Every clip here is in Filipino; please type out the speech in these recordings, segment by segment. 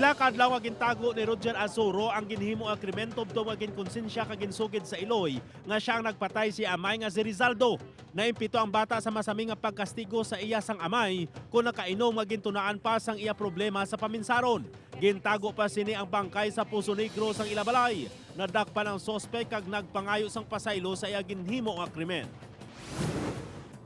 Pila ka adlaw nga gintago ni Roger Azuro ang ginhimo nga krimen tubto nga ginkonsensya ka ginsugid sa Iloy nga siya ang nagpatay si amay nga si Rizaldo. Naimpito ang bata sa masami nga pagkastigo sa iya sang amay kung nakainom nga gintunaan pa sang iya problema sa paminsaron. Gintago pa sini ang bangkay sa Puso Negro sang ilabalay. Nadakpan ang suspek kag nagpangayo sang pasaylo sa iya ginhimo nga krimen.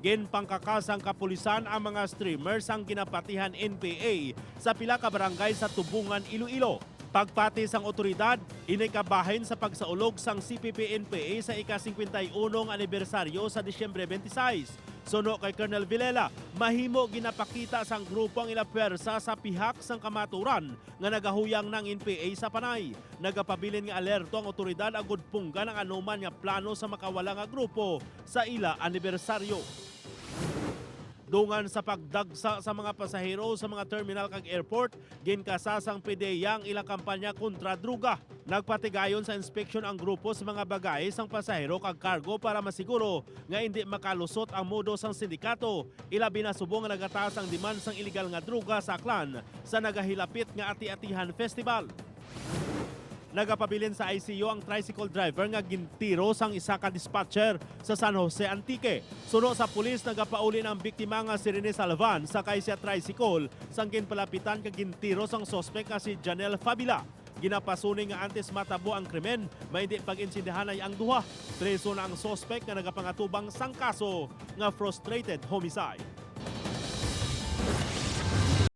Ginpangkakasang Kapulisan ang mga streamers ang ginapatihan NPA sa pila ka barangay sa Tubungan, Iloilo. Pagpati sang otoridad, inikabahin sa pagsaulog sang cpp-npa sa ika-51 anibersaryo sa Disyembre 26. Suno kay Colonel Villela, mahimo ginapakita sang grupo ang ila pwersa sa pihak sang kamaturan nga nagahuyang ng NPA sa panay. Nagapabilin nga alerto ang otoridad agud punggan ang anuman nga plano sa makawala nga grupo sa ila anibersaryo. Dungan sa pagdagsa sa mga pasahero sa mga terminal kag airport, ginkasasang PDEA ang ilang kampanya kontra druga. Nagpatigayon sa inspeksyon ang grupo sa mga bagay sang pasahero kag cargo para masiguro nga hindi makalusot ang modos sang sindikato. Ilabi na subong nga nagataas ang demand sang illegal nga druga sa aklan sa nagahilapit nga Ati-Atihan Festival. Nagapabilin sa ICU ang Traysikol driver nga gintiro sang isa ka dispatcher sa San Jose Antique. Suno sa pulis, nagapauli ang biktima nga si Rene Salvan sakay sa Traysikol sang ginpalapitan ka gintiro sang suspek nga si Janelle Fabila. Ginapasuni nga antes matabo ang krimen, may hindi pag-insindihan ay ang duha. Preso na ang suspek nga nagapangatubang sang kaso nga frustrated homicide.